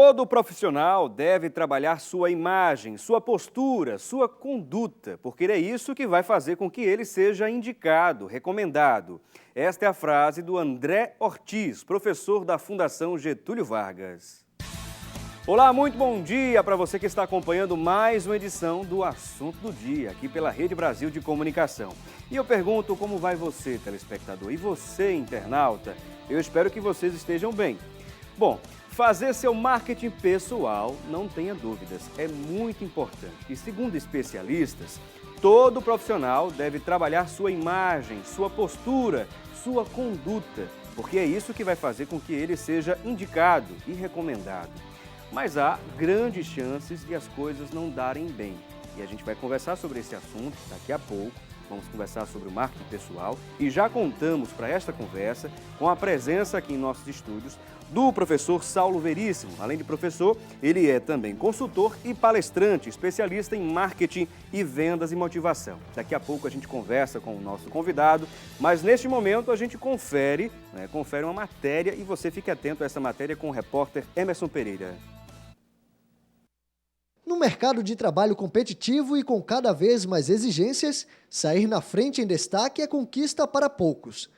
Todo profissional deve trabalhar sua imagem, sua postura, sua conduta, porque é isso que vai fazer com que ele seja indicado, recomendado. Esta é a frase do André Ortiz, professor da Fundação Getúlio Vargas. Olá, muito bom dia para você que está acompanhando mais uma edição do Assunto do Dia, aqui pela Rede Brasil de Comunicação. E eu pergunto como vai você, telespectador, e você, internauta? Eu espero que vocês estejam bem. Bom, fazer seu marketing pessoal, não tenha dúvidas, é muito importante. E segundo especialistas, todo profissional deve trabalhar sua imagem, sua postura, sua conduta, porque é isso que vai fazer com que ele seja indicado e recomendado. Mas há grandes chances de as coisas não darem bem. E a gente vai conversar sobre esse assunto daqui a pouco. Vamos conversar sobre o marketing pessoal e já contamos para esta conversa com a presença aqui em nossos estúdios do professor Saulo Veríssimo. Além de professor, ele é também consultor e palestrante, especialista em marketing e vendas e motivação. Daqui a pouco a gente conversa com o nosso convidado, mas neste momento a gente confere uma matéria e você fique atento a essa matéria com o repórter Emerson Pereira. No mercado de trabalho competitivo e com cada vez mais exigências, sair na frente em destaque é conquista para poucos.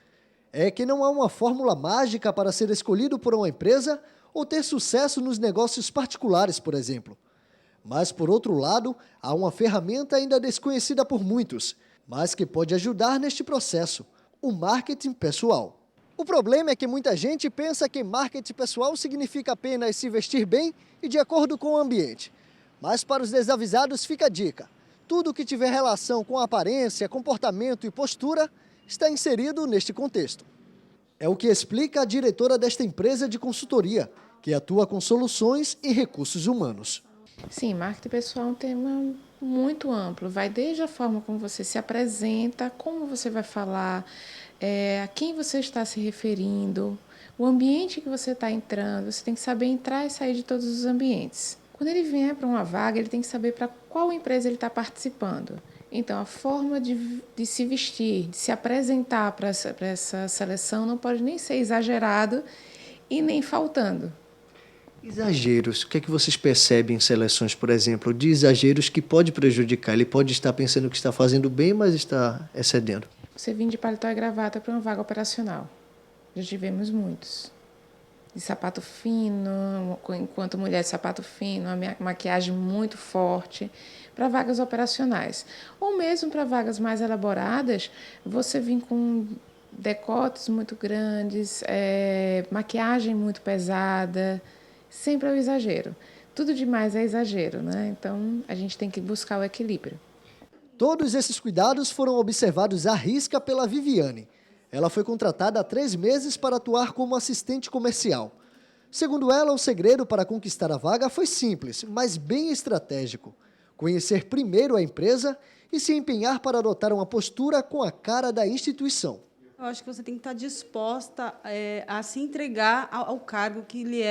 É que não há uma fórmula mágica para ser escolhido por uma empresa ou ter sucesso nos negócios particulares, por exemplo. Mas, por outro lado, há uma ferramenta ainda desconhecida por muitos, mas que pode ajudar neste processo: o marketing pessoal. O problema é que muita gente pensa que marketing pessoal significa apenas se vestir bem e de acordo com o ambiente. Mas para os desavisados fica a dica: tudo que tiver relação com aparência, comportamento e postura está inserido neste contexto. É o que explica a diretora desta empresa de consultoria, que atua com soluções e recursos humanos. Sim, marketing pessoal é um tema muito amplo. Vai desde a forma como você se apresenta, como você vai falar, a quem você está se referindo, o ambiente que você está entrando. Você tem que saber entrar e sair de todos os ambientes. Quando ele vier para uma vaga, ele tem que saber para qual empresa ele está participando. Então, a forma de se vestir, de se apresentar para essa seleção não pode nem ser exagerado e nem faltando. Exageros. O que é que vocês percebem em seleções, por exemplo, de exageros que pode prejudicar? Ele pode estar pensando que está fazendo bem, mas está excedendo. Você vir de paletó e gravata para uma vaga operacional. Já tivemos muitos. De sapato fino, enquanto mulher de sapato fino, uma maquiagem muito forte, para vagas operacionais. Ou mesmo para vagas mais elaboradas, você vir com decotes muito grandes, maquiagem muito pesada, sempre é o exagero. Tudo demais é exagero, né? Então, a gente tem que buscar o equilíbrio. Todos esses cuidados foram observados à risca pela Viviane. Ela foi contratada há 3 meses para atuar como assistente comercial. Segundo ela, o segredo para conquistar a vaga foi simples, mas bem estratégico: conhecer primeiro a empresa e se empenhar para adotar uma postura com a cara da instituição. Eu acho que você tem que estar disposta a se entregar ao cargo que lhe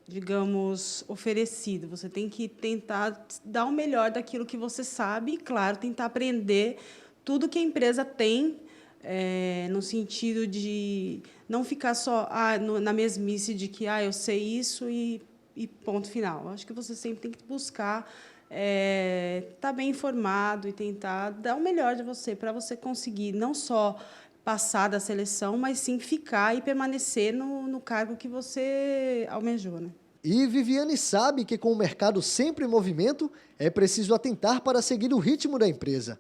digamos, oferecido. Você tem que tentar dar o melhor daquilo que você sabe e, claro, tentar aprender tudo que a empresa tem, no sentido de não ficar só na mesmice de que eu sei isso e ponto final. Eu acho que você sempre tem que buscar estar bem informado e tentar dar o melhor de você para você conseguir não só passar da seleção, mas sim ficar e permanecer no cargo que você almejou, né? E Viviane sabe que, com o mercado sempre em movimento, é preciso atentar para seguir o ritmo da empresa,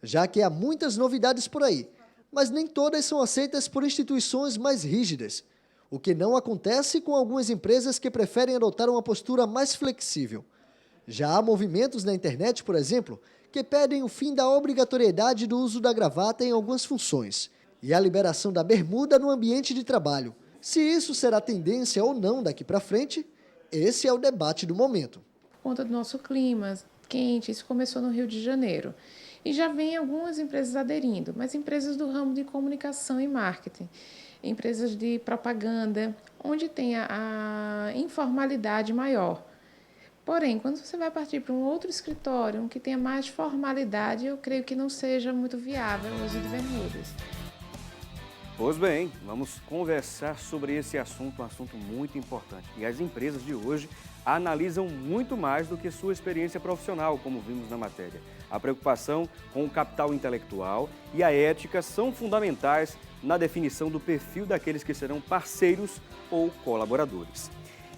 já que há muitas novidades por aí, mas nem todas são aceitas por instituições mais rígidas, o que não acontece com algumas empresas que preferem adotar uma postura mais flexível. Já há movimentos na internet, por exemplo, que pedem o fim da obrigatoriedade do uso da gravata em algumas funções e a liberação da bermuda no ambiente de trabalho. Se isso será tendência ou não daqui para frente, esse é o debate do momento. Por conta do nosso clima quente, isso começou no Rio de Janeiro. E já vem algumas empresas aderindo, mas empresas do ramo de comunicação e marketing, empresas de propaganda, onde tem a informalidade maior. Porém, quando você vai partir para um outro escritório, que tenha mais formalidade, eu creio que não seja muito viável o uso de bermudas. Pois bem, vamos conversar sobre esse assunto, um assunto muito importante. E as empresas de hoje analisam muito mais do que sua experiência profissional, como vimos na matéria. A preocupação com o capital intelectual e a ética são fundamentais na definição do perfil daqueles que serão parceiros ou colaboradores.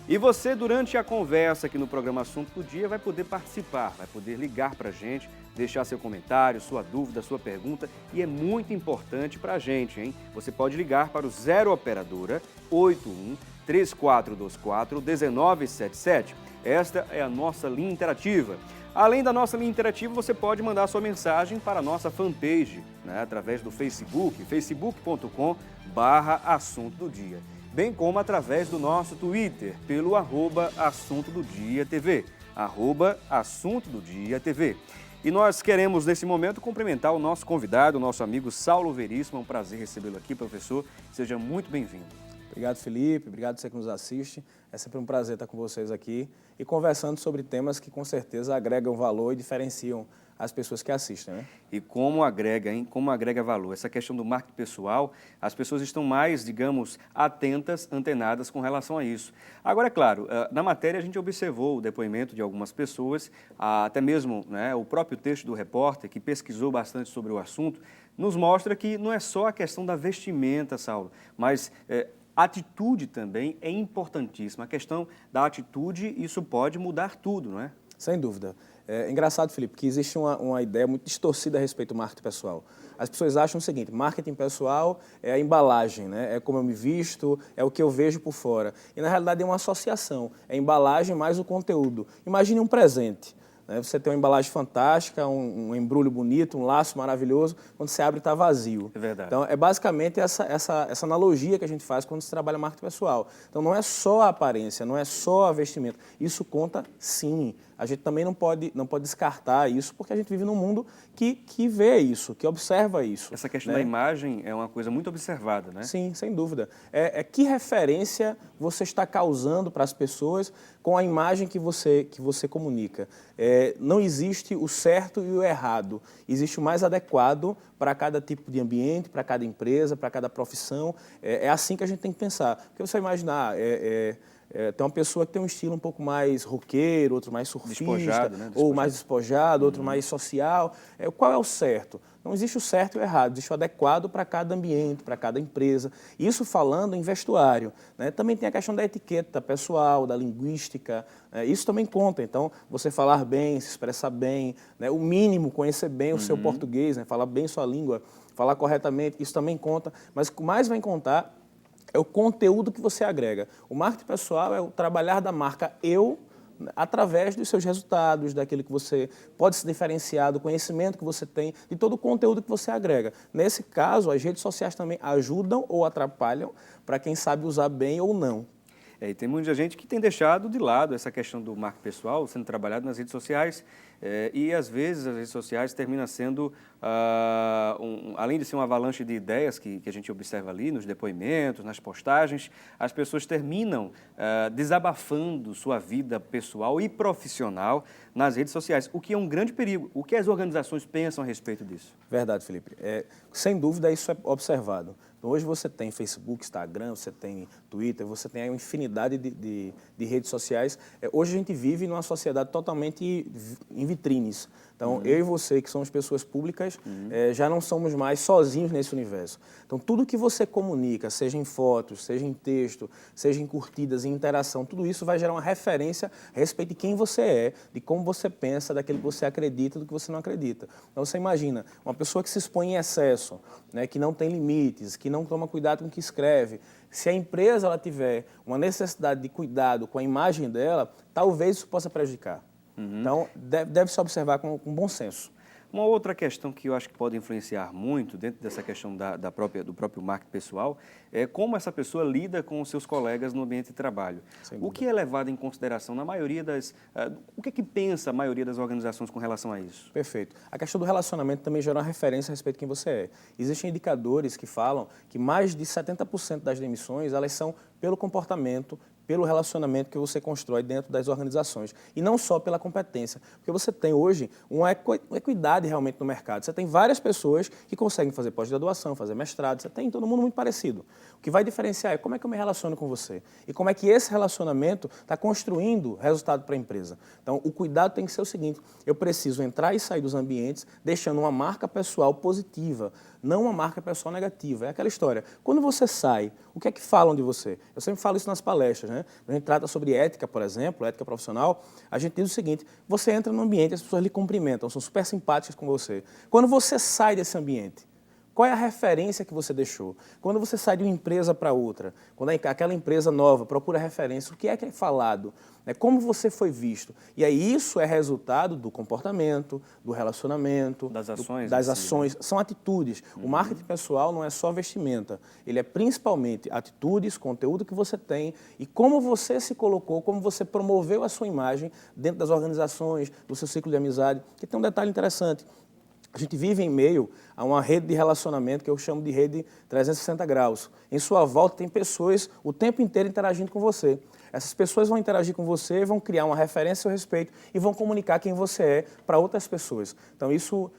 E você, durante a conversa aqui no programa Assunto do Dia, vai poder participar, vai poder ligar para a gente, deixar seu comentário, sua dúvida, sua pergunta, e é muito importante para a gente, hein? Você pode ligar para o 0 Operadora 81 3424 1977. Esta é a nossa linha interativa. Além da nossa linha interativa, você pode mandar sua mensagem para a nossa fanpage, né, através do Facebook, facebook.com/Assunto do Dia, bem como através do nosso Twitter, pelo @Assunto do Dia TV, @Assunto do Dia TV. E nós queremos, nesse momento, cumprimentar o nosso convidado, o nosso amigo Saulo Veríssimo. É um prazer recebê-lo aqui, professor. Seja muito bem-vindo. Obrigado, Felipe. Obrigado a você que nos assiste. É sempre um prazer estar com vocês aqui e conversando sobre temas que, com certeza, agregam valor e diferenciam as pessoas que assistem, né? E como agrega, hein? Como agrega valor. Essa questão do marketing pessoal, as pessoas estão mais, digamos, atentas, antenadas com relação a isso. Agora, é claro, na matéria a gente observou o depoimento de algumas pessoas, até mesmo, né, o próprio texto do repórter, que pesquisou bastante sobre o assunto, nos mostra que não é só a questão da vestimenta, Saulo, mas a atitude também é importantíssima. A questão da atitude, isso pode mudar tudo, não é? Sem dúvida. É engraçado, Felipe, que existe uma ideia muito distorcida a respeito do marketing pessoal. As pessoas acham o seguinte: marketing pessoal é a embalagem, né? É como eu me visto, é o que eu vejo por fora. E, na realidade, é uma associação. É a embalagem mais o conteúdo. Imagine um presente. Você tem uma embalagem fantástica, um embrulho bonito, um laço maravilhoso, quando você abre está vazio. É verdade. Então, é basicamente essa analogia que a gente faz quando se trabalha marketing pessoal. Então, não é só a aparência, não é só a vestimenta. Isso conta, sim. A gente também não pode descartar isso, porque a gente vive num mundo que vê isso, que observa isso. Essa questão né? da imagem é uma coisa muito observada, né? Sim, sem dúvida. Que referência você está causando para as pessoas com a imagem que você comunica? Não existe o certo e o errado. Existe o mais adequado para cada tipo de ambiente, para cada empresa, para cada profissão. É assim que a gente tem que pensar. Porque você imaginar... tem uma pessoa que tem um estilo um pouco mais roqueiro, outro mais surfista, despojado, né? ou mais despojado, outro mais social. Qual é o certo? Não existe o certo e o errado, existe o adequado para cada ambiente, para cada empresa. Isso falando em vestuário, né? Também tem a questão da etiqueta pessoal, da linguística, isso também conta. Então, você falar bem, se expressar bem, né? O mínimo, conhecer bem o seu português, né? Falar bem sua língua, falar corretamente, isso também conta. Mas o que mais vai contar é o conteúdo que você agrega. O marketing pessoal é o trabalhar da marca eu através dos seus resultados, daquilo que você pode se diferenciar, do conhecimento que você tem, de todo o conteúdo que você agrega. Nesse caso, as redes sociais também ajudam ou atrapalham para quem sabe usar bem ou não. E tem muita gente que tem deixado de lado essa questão do marketing pessoal sendo trabalhado nas redes sociais e, às vezes, as redes sociais terminam sendo, além de ser uma avalanche de ideias que a gente observa ali nos depoimentos, nas postagens, as pessoas terminam desabafando sua vida pessoal e profissional nas redes sociais, o que é um grande perigo. O que as organizações pensam a respeito disso? Verdade, Felipe. Sem dúvida, isso é observado. Hoje você tem Facebook, Instagram, você tem Twitter, você tem uma infinidade de redes sociais. Hoje a gente vive numa sociedade totalmente em vitrines. Então, eu e você, que somos pessoas públicas, já não somos mais sozinhos nesse universo. Então, tudo que você comunica, seja em fotos, seja em texto, seja em curtidas, em interação, tudo isso vai gerar uma referência a respeito de quem você é, de como você pensa, daquilo que você acredita, do que você não acredita. Então, você imagina, uma pessoa que se expõe em excesso, né, que não tem limites, que não toma cuidado com o que escreve. Se a empresa ela tiver uma necessidade de cuidado com a imagem dela, talvez isso possa prejudicar. Então, deve se observar com bom senso. Uma outra questão que eu acho que pode influenciar muito dentro dessa questão do próprio marketing pessoal é como essa pessoa lida com os seus colegas no ambiente de trabalho. O que é levado em consideração na maioria o que pensa a maioria das organizações com relação a isso? Perfeito. A questão do relacionamento também gera uma referência a respeito de quem você é. Existem indicadores que falam que mais de 70% das demissões elas são pelo comportamento, pelo relacionamento que você constrói dentro das organizações e não só pela competência, porque você tem hoje uma equidade realmente no mercado. Você tem várias pessoas que conseguem fazer pós-graduação, fazer mestrado, você tem todo mundo muito parecido. O que vai diferenciar é como é que eu me relaciono com você e como é que esse relacionamento está construindo resultado para a empresa. Então, o cuidado tem que ser o seguinte, eu preciso entrar e sair dos ambientes deixando uma marca pessoal positiva, não uma marca pessoal negativa. É aquela história. Quando você sai, o que é que falam de você? Eu sempre falo isso nas palestras, né? Quando a gente trata sobre ética, por exemplo, ética profissional, a gente diz o seguinte, você entra no ambiente, as pessoas lhe cumprimentam, são super simpáticas com você. Quando você sai desse ambiente, qual é a referência que você deixou? Quando você sai de uma empresa para outra, quando aquela empresa nova procura referência, o que é falado? Como você foi visto? E aí isso é resultado do comportamento, do relacionamento, das ações. Das ações, são atitudes. O marketing pessoal não é só vestimenta, ele é principalmente atitudes, conteúdo que você tem e como você se colocou, como você promoveu a sua imagem dentro das organizações, do seu ciclo de amizade. Que tem um detalhe interessante. A gente vive em meio a uma rede de relacionamento que eu chamo de rede 360 graus. Em sua volta tem pessoas o tempo inteiro interagindo com você. Essas pessoas vão interagir com você, vão criar uma referência a seu respeito e vão comunicar quem você é para outras pessoas. Então isso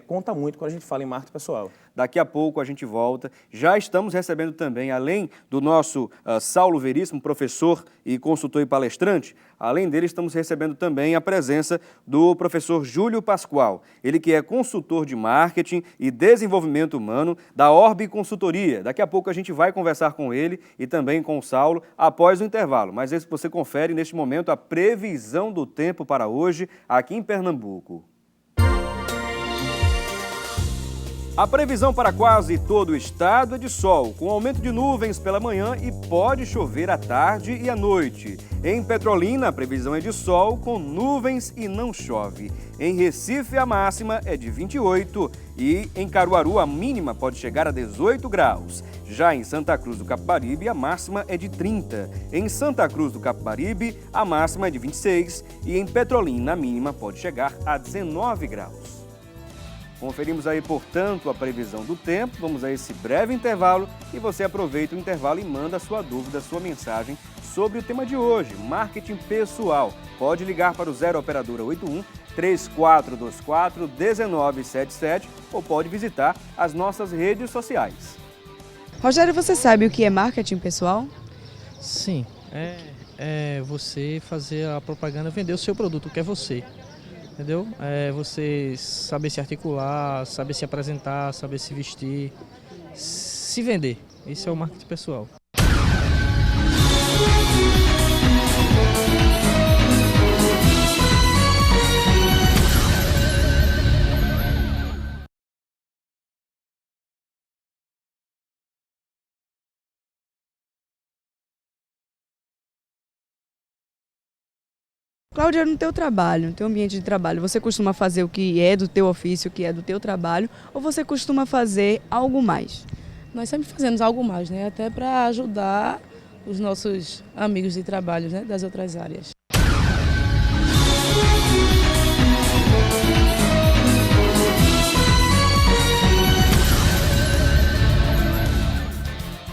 conta muito quando a gente fala em marketing pessoal. Daqui a pouco a gente volta. Já estamos recebendo também, além do nosso Saulo Veríssimo, professor e consultor e palestrante, além dele estamos recebendo também a presença do professor Júlio Pascoal. Ele que é consultor de marketing e desenvolvimento humano da Orbe Consultoria. Daqui a pouco a gente vai conversar com ele e também com o Saulo após o intervalo. Mas esse você confere neste momento a previsão do tempo para hoje aqui em Pernambuco. A previsão para quase todo o estado é de sol, com aumento de nuvens pela manhã e pode chover à tarde e à noite. Em Petrolina, a previsão é de sol, com nuvens e não chove. Em Recife, a máxima é de 28 e em Caruaru, a mínima pode chegar a 18 graus. Já em Santa Cruz do Capibaribe, a máxima é de 30. Em Santa Cruz do Capibaribe, a máxima é de 26 e em Petrolina, a mínima pode chegar a 19 graus. Conferimos aí, portanto, a previsão do tempo. Vamos a esse breve intervalo e você aproveita o intervalo e manda a sua dúvida, a sua mensagem sobre o tema de hoje, marketing pessoal. Pode ligar para o 0 Operadora 81 3424 1977 ou pode visitar as nossas redes sociais. Rogério, você sabe o que é marketing pessoal? Sim, é você fazer a propaganda, vender o seu produto, que é você. Entendeu? É você saber se articular, saber se apresentar, saber se vestir, se vender. Esse é o marketing pessoal. Cláudia, no teu trabalho, no teu ambiente de trabalho, você costuma fazer o que é do teu ofício, o que é do teu trabalho, ou você costuma fazer algo mais? Nós sempre fazemos algo mais, né? Até para ajudar os nossos amigos de trabalho, né? Das outras áreas.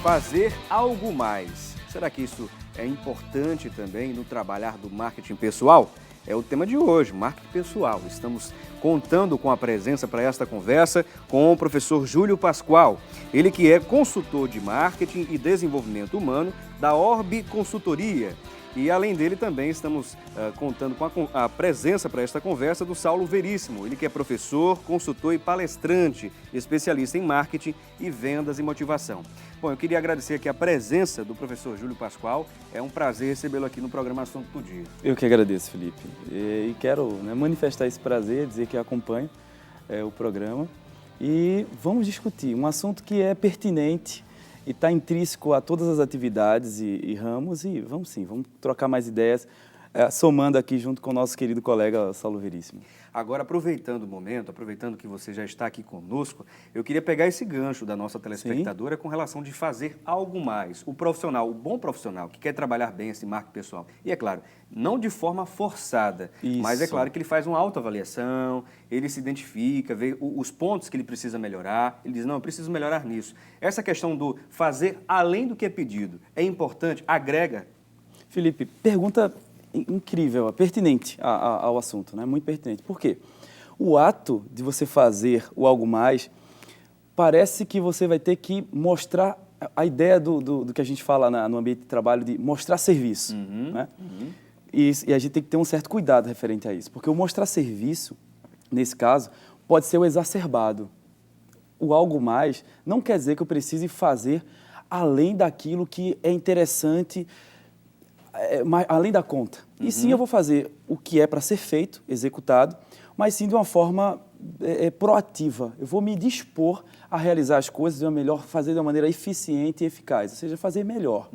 Fazer algo mais. Será que isso é importante também no trabalhar do marketing pessoal? É o tema de hoje, marketing pessoal. Estamos contando com a presença para esta conversa com o professor Júlio Pascoal. Ele que é consultor de marketing e desenvolvimento humano da Orbe Consultoria. E além dele também estamos contando com a presença para esta conversa do Saulo Veríssimo. Ele que é professor, consultor e palestrante, especialista em marketing e vendas e motivação. Bom, eu queria agradecer aqui a presença do professor Júlio Pascoal. É um prazer recebê-lo aqui no programa Assunto do Dia. Eu que agradeço, Felipe. E quero manifestar esse prazer, dizer que acompanho o programa. E vamos discutir um assunto que é pertinente e está intrínseco a todas as atividades e ramos. E vamos trocar mais ideias, somando aqui junto com o nosso querido colega Saulo Veríssimo. Agora, aproveitando o momento, aproveitando que você já está aqui conosco, eu queria pegar esse gancho da nossa telespectadora com relação de fazer algo mais. O profissional, o bom profissional que quer trabalhar bem esse marketing pessoal. E é claro, não de forma forçada, mas é claro que ele faz uma autoavaliação, ele se identifica, vê os pontos que ele precisa melhorar, ele diz, não, eu preciso melhorar nisso. Essa questão do fazer além do que é pedido é importante, agrega? Felipe, pergunta incrível, pertinente ao assunto, né? Muito pertinente. Por quê? O ato de você fazer o algo mais, parece que você vai ter que mostrar a ideia do que a gente fala no ambiente de trabalho, de mostrar serviço. Né? E a gente tem que ter um certo cuidado referente a isso, porque o mostrar serviço, nesse caso, pode ser o exacerbado. O algo mais não quer dizer que eu precise fazer além daquilo que é interessante, além da conta. E sim, eu vou fazer o que é para ser feito, executado, mas sim de uma forma proativa. Eu vou me dispor a realizar as coisas fazer de uma maneira eficiente e eficaz, ou seja, fazer melhor.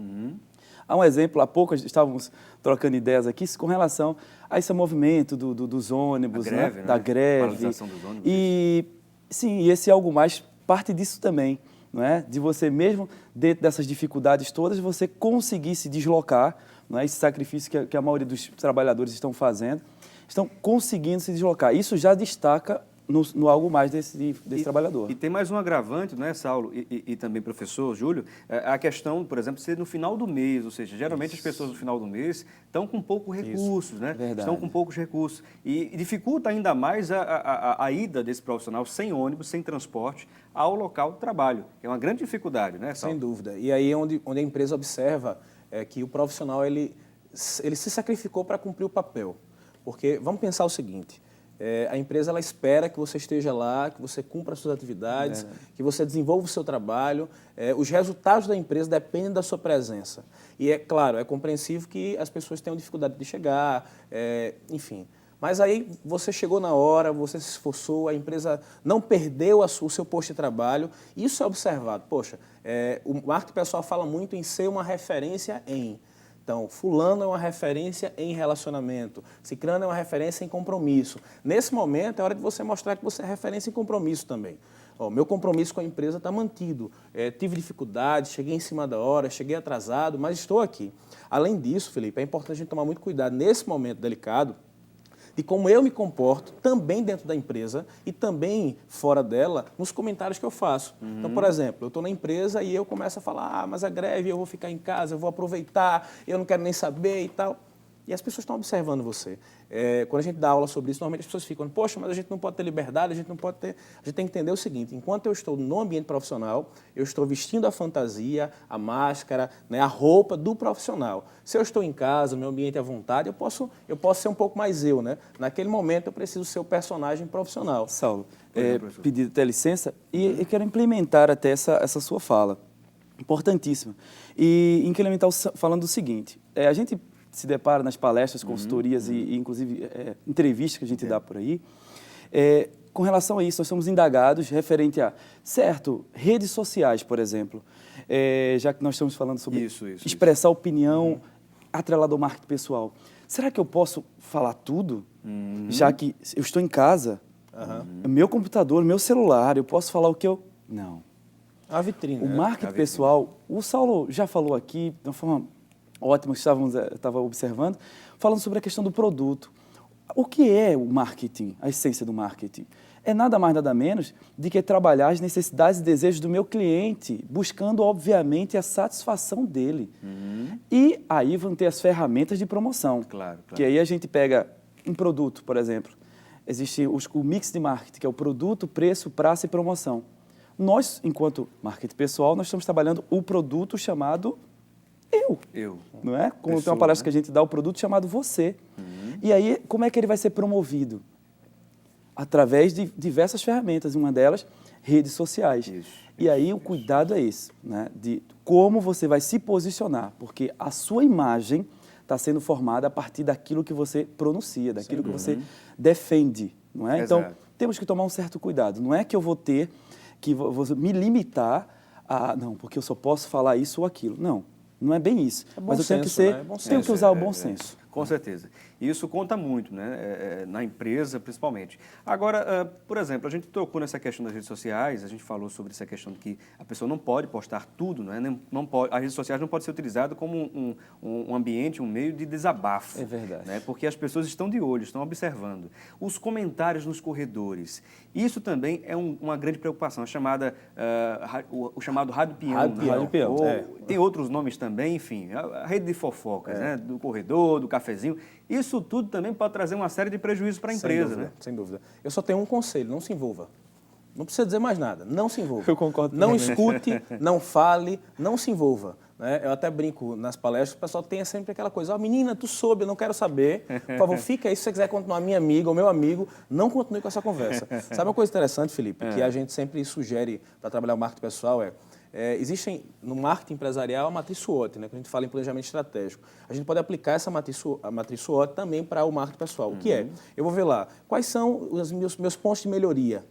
Há um exemplo, há pouco estávamos trocando ideias aqui com relação a esse movimento dos ônibus, greve, da greve. Paralisação dos ônibus. E sim, esse algo mais parte disso também, não é? De você mesmo, dentro dessas dificuldades todas, você conseguir se deslocar, não é? Esse sacrifício que a maioria dos trabalhadores estão fazendo, estão conseguindo se deslocar. Isso já destaca no algo mais desse trabalhador. E tem mais um agravante, não é, Saulo? E também, professor Júlio, a questão, por exemplo, de ser no final do mês, ou seja, geralmente as pessoas no final do mês estão com poucos recursos, né? Verdade. Estão com poucos recursos. E dificulta ainda mais a ida desse profissional sem ônibus, sem transporte, ao local de trabalho, que é uma grande dificuldade, né, Saulo? Sem dúvida. E aí é onde a empresa observa que o profissional ele se sacrificou para cumprir o papel. Porque vamos pensar o seguinte, a empresa ela espera que você esteja lá, que você cumpra as suas atividades, que você desenvolva o seu trabalho. Os resultados da empresa dependem da sua presença. E é claro, é compreensível que as pessoas tenham dificuldade de chegar, enfim. Mas aí você chegou na hora, você se esforçou, a empresa não perdeu o seu posto de trabalho. Isso é observado. Poxa, o marketing pessoal fala muito em ser uma referência em... Então, fulano é uma referência em relacionamento, ciclano é uma referência em compromisso. Nesse momento, é hora de você mostrar que você é referência em compromisso também. Meu compromisso com a empresa está mantido. Tive dificuldade, cheguei em cima da hora, cheguei atrasado, mas estou aqui. Além disso, Felipe, é importante a gente tomar muito cuidado nesse momento delicado de como eu me comporto também dentro da empresa e também fora dela nos comentários que eu faço. Então, por exemplo, eu estou na empresa e eu começo a falar, mas a greve, eu vou ficar em casa, eu vou aproveitar, eu não quero nem saber e tal. E as pessoas estão observando você. Quando a gente dá aula sobre isso, normalmente as pessoas ficam, poxa, mas a gente não pode ter liberdade, a gente não pode ter... A gente tem que entender o seguinte, enquanto eu estou no ambiente profissional, eu estou vestindo a fantasia, a máscara, né, a roupa do profissional. Se eu estou em casa, meu ambiente é à vontade, eu posso ser um pouco mais eu, né? Naquele momento eu preciso ser o personagem profissional. Saulo, pedido até licença, e eu quero implementar até essa sua fala, importantíssima. E implementar falando do seguinte, a gente se depara nas palestras, consultorias e inclusive, entrevistas que a gente dá por aí. Com relação a isso, nós somos indagados referente a, certo, redes sociais, por exemplo, já que nós estamos falando sobre expressar opinião atrelada ao marketing pessoal. Será que eu posso falar tudo, já que eu estou em casa, meu computador, meu celular, eu posso falar o que eu... Não. A vitrine. O marketing pessoal, o Saulo já falou aqui de uma forma ótima, que estava observando, falando sobre a questão do produto. O que é o marketing, a essência do marketing? É nada mais, nada menos de que trabalhar as necessidades e desejos do meu cliente, buscando, obviamente, a satisfação dele. E aí vão ter as ferramentas de promoção. Claro. Que aí a gente pega um produto, por exemplo. Existe o mix de marketing, que é o produto, preço, praça e promoção. Nós, enquanto marketing pessoal, nós estamos trabalhando o produto chamado eu. Não é? Como tem uma palestra que a gente dá, o produto chamado você. E aí, como é que ele vai ser promovido? Através de diversas ferramentas, uma delas, redes sociais. E aí, o cuidado é esse, né? De como você vai se posicionar, porque a sua imagem está sendo formada a partir daquilo que você pronuncia, daquilo que você defende, não é? Então, temos que tomar um certo cuidado. Não é que eu vou ter que me limitar a, não, porque eu só posso falar isso ou aquilo. Não é bem isso. Mas eu tenho que usar o bom senso. Com certeza. Isso conta muito, né? Na empresa, principalmente. Agora, por exemplo, a gente tocou nessa questão das redes sociais, a gente falou sobre essa questão de que a pessoa não pode postar tudo, né? Não pode, as redes sociais não podem ser utilizadas como um ambiente, um meio de desabafo. É verdade. Né? Porque as pessoas estão de olho, estão observando. Os comentários nos corredores, isso também é uma grande preocupação, o chamado rádio peão. Rádio peão. Tem outros nomes também, enfim, a rede de fofocas, né? Do corredor, do cafezinho. Isso tudo também pode trazer uma série de prejuízos para a empresa, né? Sem dúvida. Eu só tenho um conselho, não se envolva. Não precisa dizer mais nada, não se envolva. Eu concordo. Não escute, não fale, não se envolva. Né? Eu até brinco nas palestras, o pessoal tem sempre aquela coisa, menina, tu soube, eu não quero saber, por favor, fica aí, se você quiser continuar minha amiga ou meu amigo, não continue com essa conversa. Sabe uma coisa interessante, Felipe, que a gente sempre sugere para trabalhar o marketing pessoal existem no marketing empresarial a matriz SWOT, né, que a gente fala em planejamento estratégico. A gente pode aplicar essa matriz SWOT também para o marketing pessoal. O que é? Eu vou ver lá, quais são os meus pontos de melhoria?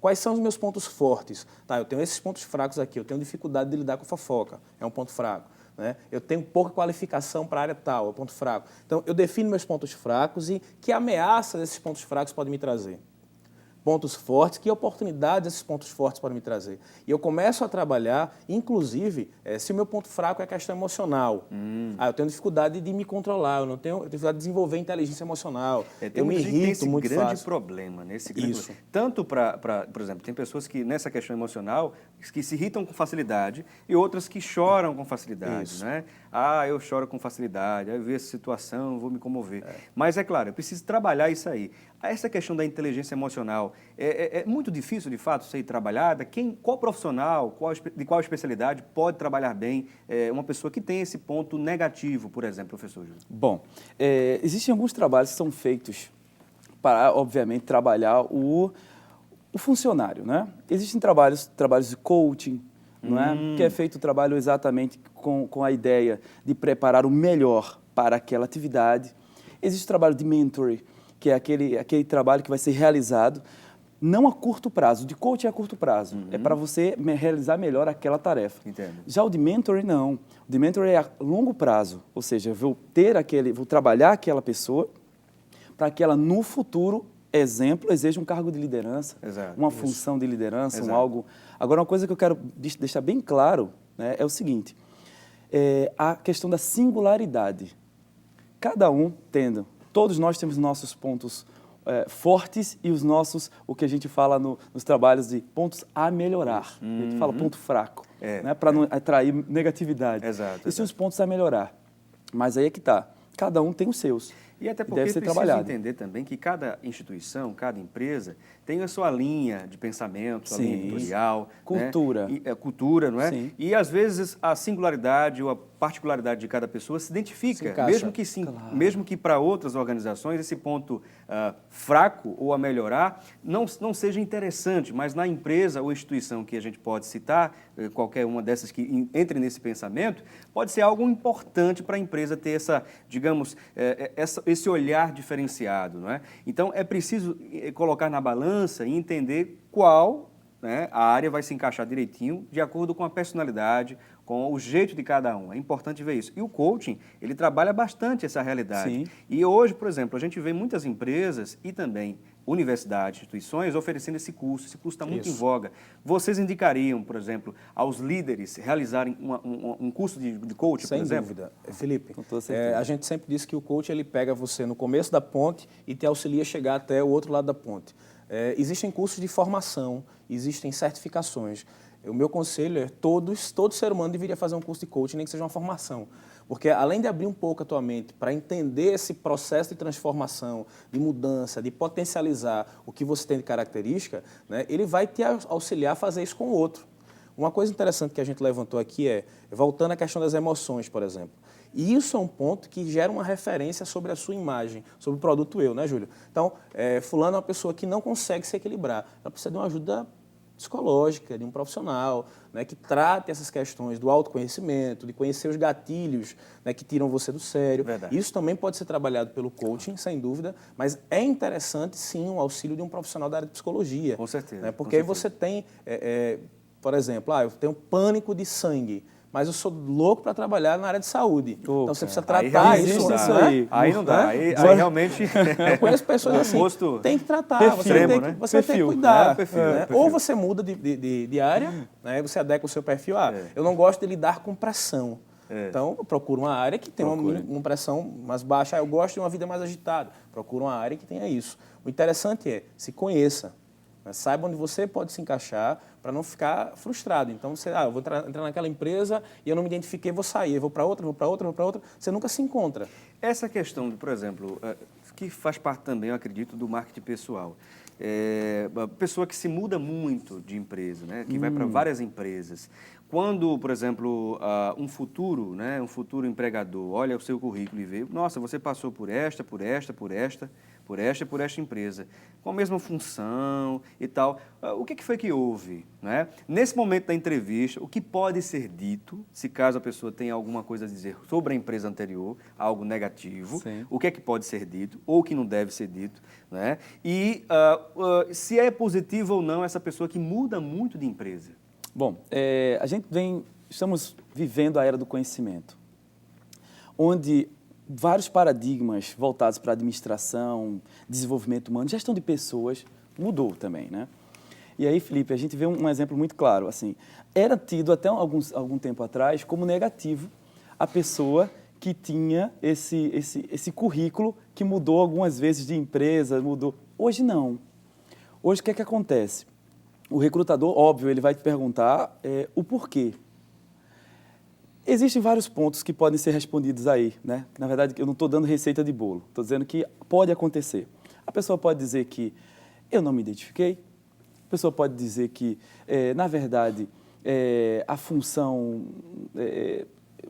Quais são os meus pontos fortes? Tá, eu tenho esses pontos fracos aqui, eu tenho dificuldade de lidar com fofoca, é um ponto fraco. Né? Eu tenho pouca qualificação para a área tal, é um ponto fraco. Então, eu defino meus pontos fracos e que ameaça desses pontos fracos podem me trazer. Pontos fortes, que oportunidades esses pontos fortes podem me trazer. E eu começo a trabalhar, inclusive, se o meu ponto fraco é a questão emocional. Eu tenho dificuldade de me controlar, eu tenho dificuldade de desenvolver inteligência emocional. Eu me irrito muito fácil. Tem esse grande problema, nesse grande problema. Tanto por exemplo, tem pessoas que nessa questão emocional que se irritam com facilidade e outras que choram com facilidade, né? Eu choro com facilidade, eu vejo essa situação, vou me comover. Mas é claro, eu preciso trabalhar isso aí. Essa questão da inteligência emocional é muito difícil, de fato, ser trabalhada. Qual profissional, de qual especialidade pode trabalhar bem uma pessoa que tem esse ponto negativo, por exemplo, professor Júlio? Bom, existem alguns trabalhos que são feitos para, obviamente, trabalhar o funcionário, né? Existem trabalhos de coaching, não é? Que é feito o trabalho exatamente com a ideia de preparar o melhor para aquela atividade. Existe o trabalho de mentoring, que é aquele trabalho que vai ser realizado não a curto prazo. O de coaching é a curto prazo. É para você realizar melhor aquela tarefa. Entendo. Já o de mentoring, não. O de mentoring é a longo prazo. Ou seja, eu vou trabalhar aquela pessoa para que ela, no futuro, exija um cargo de liderança, uma função de liderança, algo... Agora, uma coisa que eu quero deixar bem claro, né, é o seguinte, a questão da singularidade. Cada um todos nós temos nossos pontos fortes e o que a gente fala nos trabalhos de pontos a melhorar. A gente fala ponto fraco, né, para não atrair negatividade. Esses são os pontos a melhorar. Mas aí é que está, cada um tem os seus. E até porque precisa entender também que cada instituição, cada empresa tem a sua linha de pensamento, sua linha editorial. Cultura. Né? Cultura, não é? Sim. E às vezes a singularidade ou a particularidade de cada pessoa se identifica. Mesmo que para outras organizações esse ponto fraco ou a melhorar não seja interessante, mas na empresa ou instituição que a gente pode citar, qualquer uma dessas que entre nesse pensamento, pode ser algo importante para a empresa ter esse olhar diferenciado, não é? Então, é preciso colocar na balança e entender qual, né, a área vai se encaixar direitinho de acordo com a personalidade, com o jeito de cada um. É importante ver isso. E o coaching, ele trabalha bastante essa realidade. Sim. E hoje, por exemplo, a gente vê muitas empresas e também universidades, instituições oferecendo esse curso. Esse curso está muito em voga. Vocês indicariam, por exemplo, aos líderes realizarem um curso de coaching, por exemplo? Sem dúvida. Felipe, a gente sempre diz que o coach ele pega você no começo da ponte e te auxilia a chegar até o outro lado da ponte. Existem cursos de formação, existem certificações. O meu conselho é todo ser humano deveria fazer um curso de coaching, nem que seja uma formação. Porque além de abrir um pouco a tua mente para entender esse processo de transformação, de mudança, de potencializar o que você tem de característica, né, ele vai te auxiliar a fazer isso com o outro. Uma coisa interessante que a gente levantou aqui voltando à questão das emoções, por exemplo. E isso é um ponto que gera uma referência sobre a sua imagem, sobre o produto eu, né, Júlio? Então, fulano é uma pessoa que não consegue se equilibrar. Ela precisa de uma ajuda psicológica, de um profissional, né, que trate essas questões do autoconhecimento, de conhecer os gatilhos, né, que tiram você do sério. Verdade. Isso também pode ser trabalhado pelo coaching, sem dúvida, mas é interessante, sim, o auxílio de um profissional da área de psicologia. Com certeza. Né, porque aí você tem, por exemplo, eu tenho pânico de sangue. mas eu sou louco para trabalhar na área de saúde. Pô, então você precisa aí tratar realmente isso. não dá. Né? Aí não dá. Né? Aí realmente... Eu conheço pessoas assim, Oposto tem que tratar, perfil, você tem que, né? você tem que Perfil, cuidar. né? Perfil, né? perfil. Ou você muda de área, né? Você adequa o seu perfil. Eu não gosto de lidar com pressão. Então, eu procuro uma área que tenha uma pressão mais baixa. Eu gosto de uma vida mais agitada. Procuro uma área que tenha isso. O interessante é, se conheça. Né? Saiba onde você pode se encaixar para não ficar frustrado. Então, você, eu vou entrar naquela empresa e eu não me identifiquei, vou sair. Eu vou para outra, vou para outra, vou para outra. Você nunca se encontra. Essa questão, por exemplo, que faz parte também, eu acredito, do marketing pessoal. A pessoa que se muda muito de empresa, né? Que vai para várias empresas. Quando, por exemplo, um futuro empregador olha o seu currículo e vê, nossa, você passou por esta empresa, com a mesma função e tal. O que foi que houve? Né? Nesse momento da entrevista, o que pode ser dito, se caso a pessoa tenha alguma coisa a dizer sobre a empresa anterior, algo negativo, Sim. o que é que pode ser dito ou que não deve ser dito, né? E se é positivo ou não essa pessoa que muda muito de empresa. Bom, estamos vivendo a era do conhecimento, onde vários paradigmas voltados para administração, desenvolvimento humano, gestão de pessoas, mudou também, né? E aí, Felipe, a gente vê um exemplo muito claro, assim, era tido até algum tempo atrás como negativo a pessoa que tinha esse currículo que mudou algumas vezes de empresa, mudou. Hoje não. Hoje o que é que acontece? O recrutador, óbvio, ele vai te perguntar o porquê. Existem vários pontos que podem ser respondidos aí, né? Na verdade, eu não estou dando receita de bolo, estou dizendo que pode acontecer. A pessoa pode dizer que eu não me identifiquei, a pessoa pode dizer que, na verdade, a função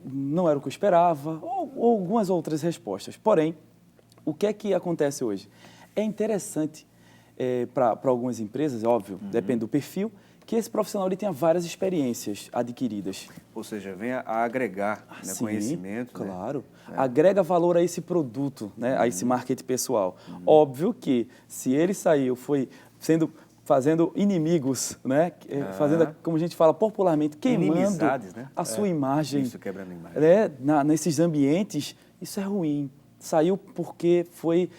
não era o que eu esperava, ou algumas outras respostas. Porém, o que é que acontece hoje? É interessante para algumas empresas, óbvio, depende do perfil, que esse profissional ele tenha várias experiências adquiridas. Ou seja, venha a agregar Sim, conhecimento. Claro. Né? Agrega valor a esse produto, né? A esse marketing pessoal. Óbvio que se ele saiu, fazendo inimigos, né? Fazendo, como a gente fala popularmente, queimando né? a sua imagem. Isso, quebrando a imagem. Né? Nesses ambientes, isso é ruim. Saiu porque foi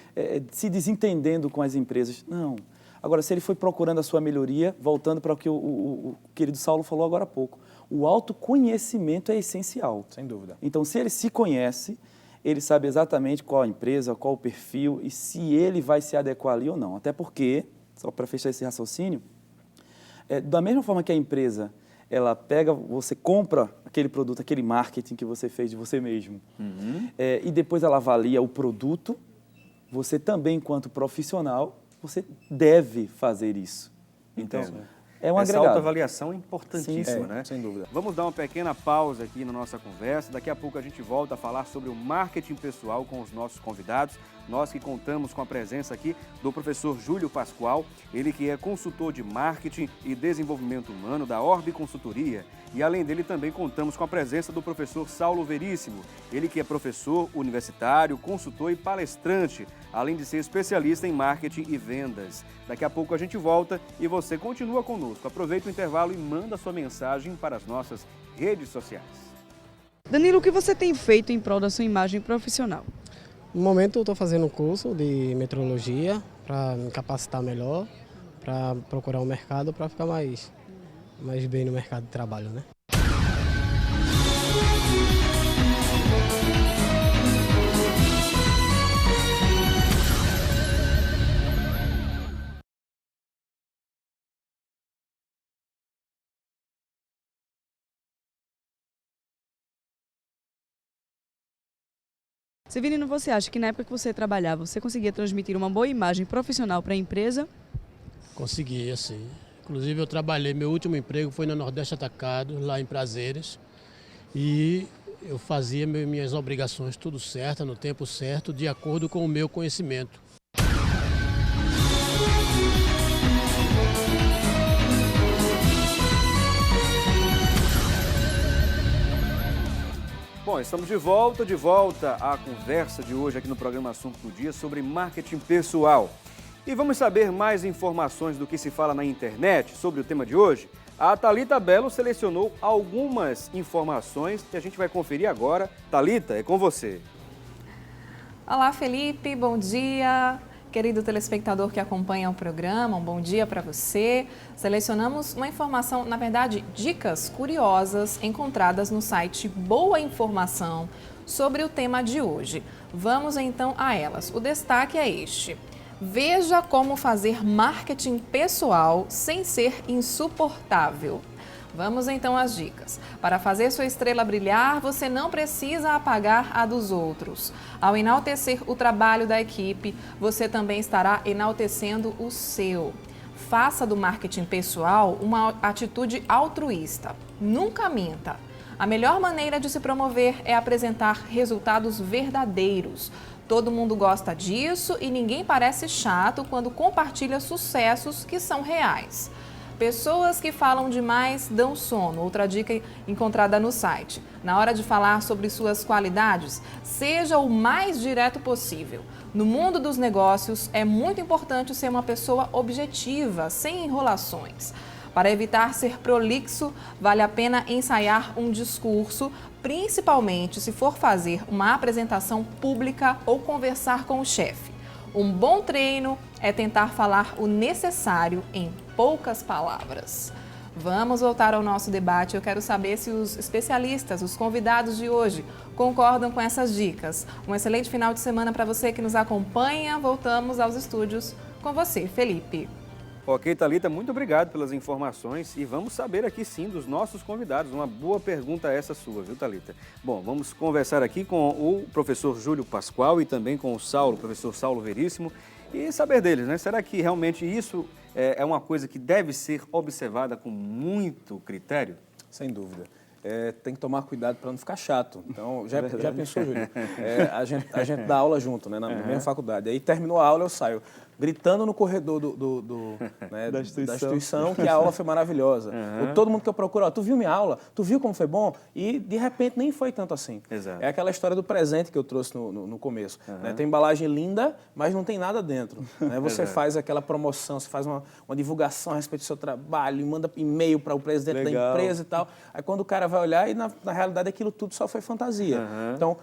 se desentendendo com as empresas. Não. Agora, se ele foi procurando a sua melhoria, voltando para o que o querido Saulo falou agora há pouco, o autoconhecimento é essencial. Sem dúvida. Então, se ele se conhece, ele sabe exatamente qual a empresa, qual o perfil e se ele vai se adequar ali ou não. Até porque, só para fechar esse raciocínio, da mesma forma que a empresa, ela pega, você compra aquele produto, aquele marketing que você fez de você mesmo, e depois ela avalia o produto, você também, enquanto profissional, você deve fazer isso. Então, é um agregado. Essa autoavaliação é importantíssima, né? Sem dúvida. Vamos dar uma pequena pausa aqui na nossa conversa. Daqui a pouco a gente volta a falar sobre o marketing pessoal com os nossos convidados. Nós que contamos com a presença aqui do professor Júlio Pascoal, ele que é consultor de marketing e desenvolvimento humano da Orbe Consultoria. E além dele também contamos com a presença do professor Saulo Veríssimo, ele que é professor universitário, consultor e palestrante, além de ser especialista em marketing e vendas. Daqui a pouco a gente volta e você continua conosco. Aproveita o intervalo e manda sua mensagem para as nossas redes sociais. Danilo, o que você tem feito em prol da sua imagem profissional? No momento eu estou fazendo um curso de metrologia para me capacitar melhor, para procurar um mercado, para ficar mais bem no mercado de trabalho, né? Severino, você acha que na época que você trabalhava, você conseguia transmitir uma boa imagem profissional para a empresa? Conseguia, sim. Inclusive eu trabalhei, meu último emprego foi no Nordeste Atacado, lá em Prazeres, e eu fazia minhas obrigações tudo certo, no tempo certo, de acordo com o meu conhecimento. Bom, estamos de volta à conversa de hoje aqui no programa Assunto do Dia sobre marketing pessoal. E vamos saber mais informações do que se fala na internet sobre o tema de hoje? A Thalita Belo selecionou algumas informações que a gente vai conferir agora. Thalita, é com você. Olá, Felipe, bom dia. Querido telespectador que acompanha o programa, um bom dia para você. Selecionamos uma informação, na verdade, dicas curiosas encontradas no site Boa Informação sobre o tema de hoje. Vamos então a elas. O destaque é este: veja como fazer marketing pessoal sem ser insuportável. Vamos então às dicas. Para fazer sua estrela brilhar, você não precisa apagar a dos outros. Ao enaltecer o trabalho da equipe, você também estará enaltecendo o seu. Faça do marketing pessoal uma atitude altruísta. Nunca minta. A melhor maneira de se promover é apresentar resultados verdadeiros. Todo mundo gosta disso e ninguém parece chato quando compartilha sucessos que são reais. Pessoas que falam demais dão sono. Outra dica encontrada no site. Na hora de falar sobre suas qualidades, seja o mais direto possível. No mundo dos negócios, é muito importante ser uma pessoa objetiva, sem enrolações. Para evitar ser prolixo, vale a pena ensaiar um discurso, principalmente se for fazer uma apresentação pública ou conversar com o chefe. Um bom treino é tentar falar o necessário em poucas palavras. Vamos voltar ao nosso debate. Eu quero saber se os especialistas, os convidados de hoje, concordam com essas dicas. Um excelente final de semana para você que nos acompanha. Voltamos aos estúdios com você, Felipe. Ok, Thalita, muito obrigado pelas informações e vamos saber aqui sim dos nossos convidados. Uma boa pergunta essa sua, viu, Thalita? Bom, vamos conversar aqui com o professor Júlio Pascoal e também com o professor Saulo Veríssimo, e saber deles, né? Será que realmente isso é uma coisa que deve ser observada com muito critério? Sem dúvida. Tem que tomar cuidado para não ficar chato. Então, já pensou, Júlio? A gente dá aula junto, né, na mesma faculdade. Aí terminou a aula, eu saio gritando no corredor da instituição que a aula foi maravilhosa. Ou todo mundo que eu procuro, ó, tu viu minha aula? Tu viu como foi bom? E, de repente, nem foi tanto assim. Exato. É aquela história do presente que eu trouxe no começo. Né? Tem embalagem linda, mas não tem nada dentro. Né? Você faz aquela promoção, você faz uma divulgação a respeito do seu trabalho, manda e-mail para o presidente da empresa e tal. Aí, quando o cara vai olhar, e na realidade aquilo tudo só foi fantasia. Então,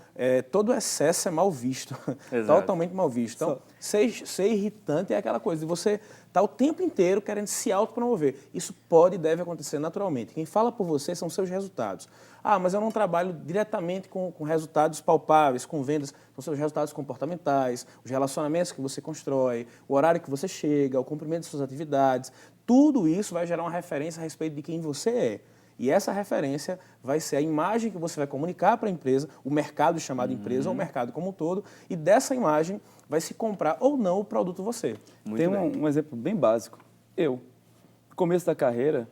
todo excesso é mal visto. Totalmente mal visto. Então, ser irritante é aquela coisa de você estar o tempo inteiro querendo se autopromover. Isso pode e deve acontecer naturalmente. Quem fala por você são seus resultados. Ah, mas eu não trabalho diretamente com resultados palpáveis, com vendas. São seus resultados comportamentais, os relacionamentos que você constrói, o horário que você chega, o cumprimento de suas atividades. Tudo isso vai gerar uma referência a respeito de quem você é. E essa referência vai ser a imagem que você vai comunicar para a empresa, o mercado chamado empresa ou o mercado como um todo, e dessa imagem vai se comprar ou não o produto você. Tem um exemplo bem básico. No começo da carreira,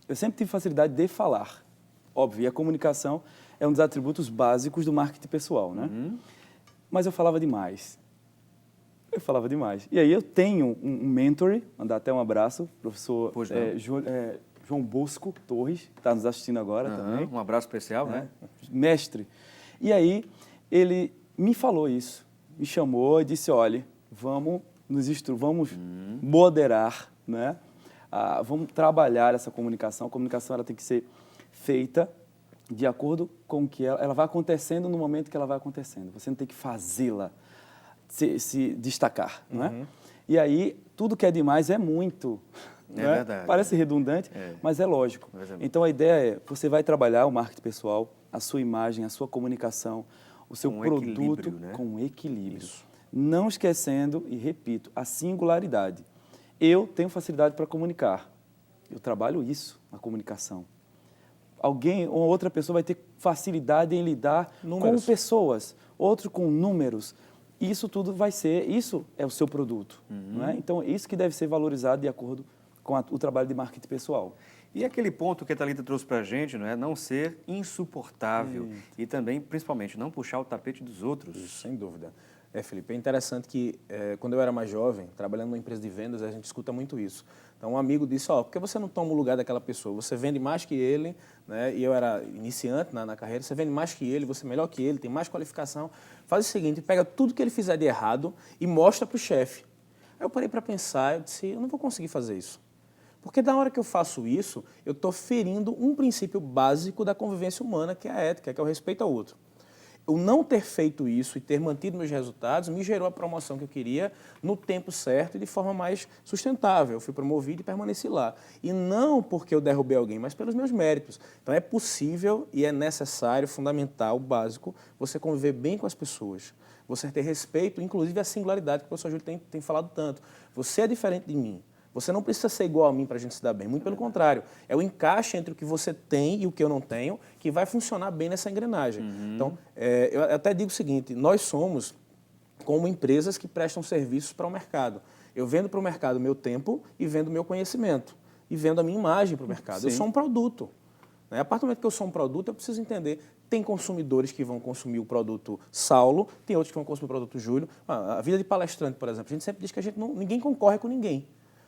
eu sempre tive facilidade de falar. Óbvio, e a comunicação é um dos atributos básicos do marketing pessoal, né? Mas eu falava demais. E aí eu tenho um mentor, mandar até um abraço, professor João Bosco Torres, que está nos assistindo agora também. Um abraço especial, né? Mestre. E aí, ele me falou isso, me chamou e disse, olha, vamos moderar, né? Vamos trabalhar essa comunicação. A comunicação ela tem que ser feita de acordo com o que ela vai acontecendo no momento que ela vai acontecendo. Você não tem que fazê-la se destacar, não é? E aí, tudo que é demais é muito... É verdade. Parece redundante, mas é lógico. Então, a ideia é, você vai trabalhar o marketing pessoal, a sua imagem, a sua comunicação, o seu produto com equilíbrio. Isso. Não esquecendo, e repito, a singularidade. Eu tenho facilidade para comunicar. Eu trabalho isso, a comunicação. Alguém ou outra pessoa vai ter facilidade em lidar com pessoas, outro com números. Isso tudo isso é o seu produto. Não é? Então, isso que deve ser valorizado de acordo com o trabalho de marketing pessoal. E aquele ponto que a Thalita trouxe para a gente, não ser insuportável e também, principalmente, não puxar o tapete dos outros. Isso, sem dúvida. Felipe, é interessante que quando eu era mais jovem, trabalhando numa empresa de vendas, a gente escuta muito isso. Então, um amigo disse, por que você não toma o lugar daquela pessoa? Você vende mais que ele, né? E eu era iniciante na carreira, você vende mais que ele, você é melhor que ele, tem mais qualificação. Faz o seguinte, pega tudo que ele fizer de errado e mostra para o chefe. Aí eu parei para pensar, eu disse, eu não vou conseguir fazer isso. Porque na hora que eu faço isso, eu estou ferindo um princípio básico da convivência humana, que é a ética, que é o respeito ao outro. Eu não ter feito isso e ter mantido meus resultados me gerou a promoção que eu queria no tempo certo e de forma mais sustentável. Eu fui promovido e permaneci lá. E não porque eu derrubei alguém, mas pelos meus méritos. Então é possível e é necessário, fundamental, básico, você conviver bem com as pessoas. Você ter respeito, inclusive a singularidade que o professor Júlio tem falado tanto. Você é diferente de mim. Você não precisa ser igual a mim para a gente se dar bem, muito pelo contrário. É o encaixe entre o que você tem e o que eu não tenho que vai funcionar bem nessa engrenagem. Então, eu até digo o seguinte, nós somos como empresas que prestam serviços para o mercado. Eu vendo para o mercado o meu tempo e vendo o meu conhecimento e vendo a minha imagem para o mercado. Sim. Eu sou um produto. A partir do momento que eu sou um produto, eu preciso entender, tem consumidores que vão consumir o produto Saulo, tem outros que vão consumir o produto Júlio. A vida de palestrante, por exemplo, a gente sempre diz que ninguém concorre com ninguém.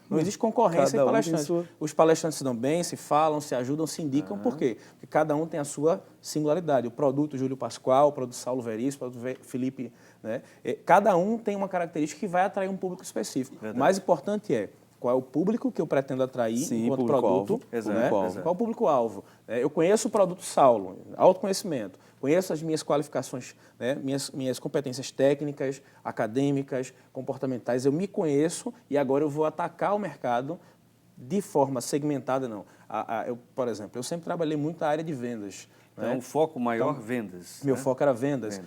Não existe concorrência em palestrantes. Os palestrantes se dão bem, se falam, se ajudam, se indicam. Por quê? Porque cada um tem a sua singularidade. O produto Júlio Pascoal, o produto Saulo Veríssimo, o produto Felipe, né? Cada um tem uma característica que vai atrair um público específico. Verdade. O mais importante é qual é o público que eu pretendo atrair enquanto produto. Né? Qual é o público-alvo? Eu conheço o produto Saulo, autoconhecimento. Conheço as minhas qualificações, né? minhas competências técnicas, acadêmicas, comportamentais. Eu me conheço e agora eu vou atacar o mercado de forma segmentada, não. Por exemplo, eu sempre trabalhei muito na área de vendas. Então, o foco maior, vendas. Meu foco era vendas.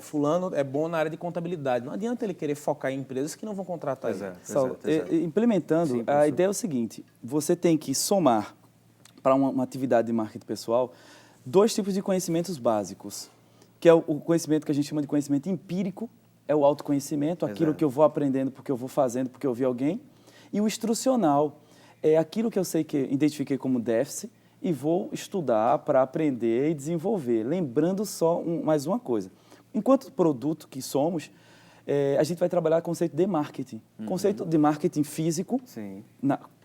Fulano é bom na área de contabilidade. Não adianta ele querer focar em empresas que não vão contratar ele. Exato. Implementando, sim, a ideia é o seguinte, você tem que somar para uma atividade de marketing pessoal 2 tipos de conhecimentos básicos, que é o conhecimento que a gente chama de conhecimento empírico, é o autoconhecimento, aquilo que eu vou aprendendo porque eu vou fazendo, porque eu vi alguém, e o instrucional, é aquilo que eu sei que identifiquei como déficit e vou estudar para aprender e desenvolver. Lembrando só mais uma coisa, enquanto produto que somos, a gente vai trabalhar conceito de marketing, conceito de marketing físico,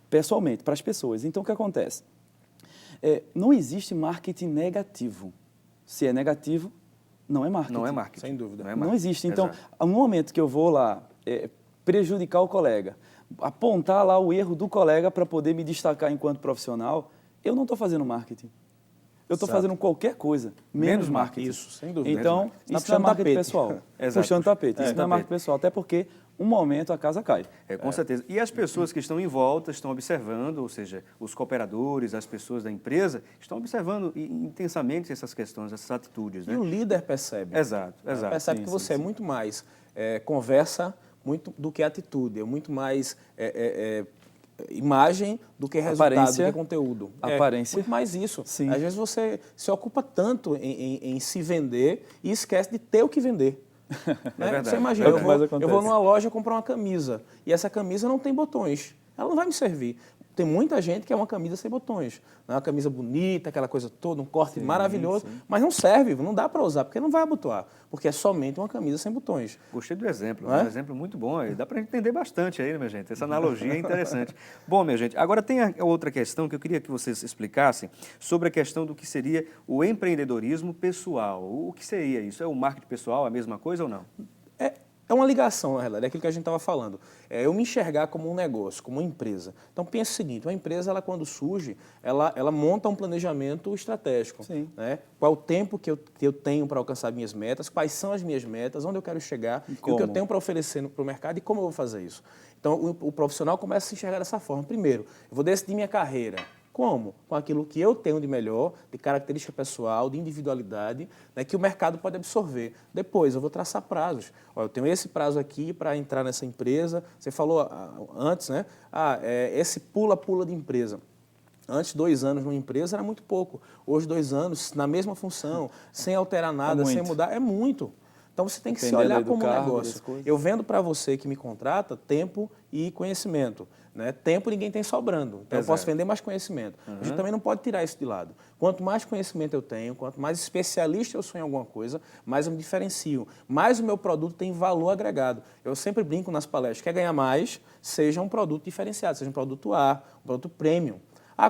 pessoalmente, para as pessoas. Então, o que acontece? Não existe marketing negativo. Se é negativo, não é marketing. Não é marketing. Sem dúvida. Não existe. Então, no momento que eu vou lá prejudicar o colega, apontar lá o erro do colega para poder me destacar enquanto profissional, eu não estou fazendo marketing. Eu estou fazendo qualquer coisa, menos marketing. Isso, sem dúvida. Então, isso não é marketing pessoal. Puxando tapete. Isso não é marketing pessoal, até porque um momento a casa cai. Com certeza. E as pessoas que estão em volta estão observando, ou seja, os cooperadores, as pessoas da empresa, estão observando intensamente essas questões, essas atitudes. Né? E o líder percebe. Exato. Percebe que você é muito mais conversa muito do que atitude, é muito mais imagem do que resultado, do que conteúdo. Aparência. Muito mais isso. Sim. Às vezes você se ocupa tanto em se vender e esquece de ter o que vender. Né? Você imagina, eu vou numa loja comprar uma camisa e essa camisa não tem botões. Ela não vai me servir. Tem muita gente que é uma camisa sem botões. Não é uma camisa bonita, aquela coisa toda, um corte maravilhoso, mas não serve, não dá para usar, porque não vai abotoar, porque é somente uma camisa sem botões. Gostei do exemplo, um exemplo muito bom. Dá para entender bastante aí, minha gente. Essa analogia é interessante. Bom, minha gente, agora tem a outra questão que eu queria que vocês explicassem sobre a questão do que seria o empreendedorismo pessoal. O que seria isso? É o marketing pessoal, a mesma coisa ou não? É uma ligação, na realidade, é aquilo que a gente estava falando. Eu me enxergar como um negócio, como uma empresa. Então, pense o seguinte, uma empresa, ela, quando surge, ela monta um planejamento estratégico. Né? Qual é o tempo que eu tenho para alcançar minhas metas, quais são as minhas metas, onde eu quero chegar, e o que eu tenho para oferecer para o mercado e como eu vou fazer isso. Então, o profissional começa a se enxergar dessa forma. Primeiro, eu vou decidir minha carreira. Como? Com aquilo que eu tenho de melhor, de característica pessoal, de individualidade, né, que o mercado pode absorver. Depois, eu vou traçar prazos. Eu tenho esse prazo aqui para entrar nessa empresa. Você falou antes, né? Esse pula-pula de empresa. Antes, 2 anos numa empresa era muito pouco. Hoje, 2 anos na mesma função, sem alterar nada, sem mudar, é muito. Então, você tem que se olhar como um negócio. Eu vendo para você que me contrata tempo e conhecimento. Né? Tempo ninguém tem sobrando, então eu posso vender mais conhecimento. A gente também não pode tirar isso de lado. Quanto mais conhecimento eu tenho, quanto mais especialista eu sou em alguma coisa, mais eu me diferencio, mais o meu produto tem valor agregado. Eu sempre brinco nas palestras, quer ganhar mais, seja um produto diferenciado, seja um produto A, um produto premium.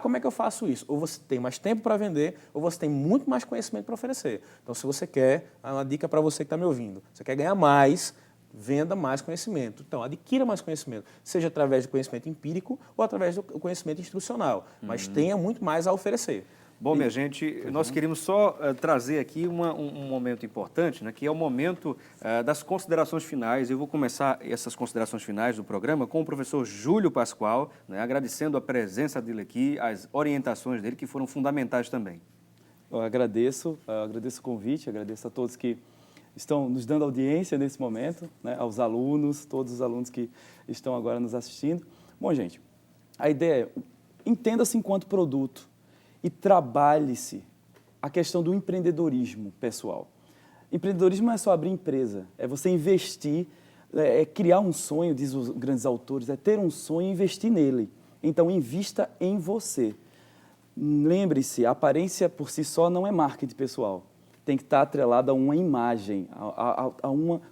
Como é que eu faço isso? Ou você tem mais tempo para vender, ou você tem muito mais conhecimento para oferecer. Então, se você quer, uma dica para você que está me ouvindo, você quer ganhar mais, venda mais conhecimento. Então, adquira mais conhecimento, seja através do conhecimento empírico ou através do conhecimento institucional, mas tenha muito mais a oferecer. Bom, minha gente, nós queríamos só trazer aqui um momento importante, né, que é o momento das considerações finais. Eu vou começar essas considerações finais do programa com o professor Júlio Pascoal, né, agradecendo a presença dele aqui, as orientações dele, que foram fundamentais também. Eu agradeço o convite, agradeço a todos que estão nos dando audiência nesse momento, né, aos alunos, todos os alunos que estão agora nos assistindo. Bom, gente, a ideia é, entenda-se enquanto produto e trabalhe-se a questão do empreendedorismo pessoal. Empreendedorismo não é só abrir empresa, é você investir, é criar um sonho, diz os grandes autores, é ter um sonho e investir nele. Então, invista em você. Lembre-se, a aparência por si só não é marketing pessoal. Tem que estar atrelada a uma imagem, a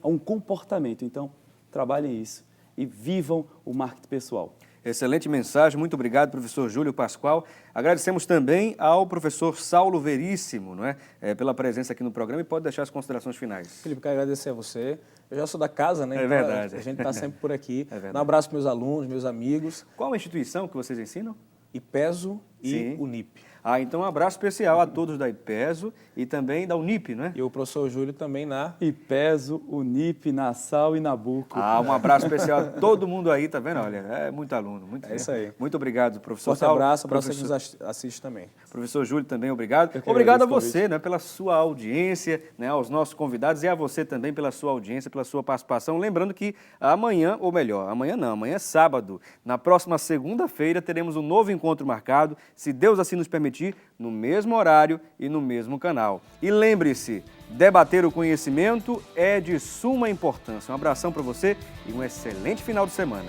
um comportamento. Então, trabalhem isso e vivam o marketing pessoal. Excelente mensagem, muito obrigado, professor Júlio Pascoal. Agradecemos também ao professor Saulo Veríssimo, não é? Pela presença aqui no programa, e pode deixar as considerações finais. Felipe, quero agradecer a você. Eu já sou da casa, né? É verdade. A gente está sempre por aqui. É verdade. Um abraço para meus alunos, meus amigos. Qual a instituição que vocês ensinam? IPESO e Sim. Unip. Então um abraço especial a todos da IPESO e também da Unip, não é? E o professor Júlio também na IPESO, Unip, Nassau e Nabuco. Um abraço especial a todo mundo aí, tá vendo? Olha, é muito aluno. Muito É isso aí. Muito obrigado, professor Forte Saulo. abraço para você professor... que nos assiste também. Professor Júlio também, obrigado. Eu que Obrigado a agradeço o você, né, pela sua audiência, né, aos nossos convidados e a você também pela sua audiência, pela sua participação. Lembrando que amanhã, ou melhor, amanhã não, amanhã é sábado, na próxima segunda-feira teremos um novo encontro marcado, se Deus assim nos permitir, no mesmo horário e no mesmo canal. E lembre-se, debater o conhecimento é de suma importância. Um abração para você e um excelente final de semana.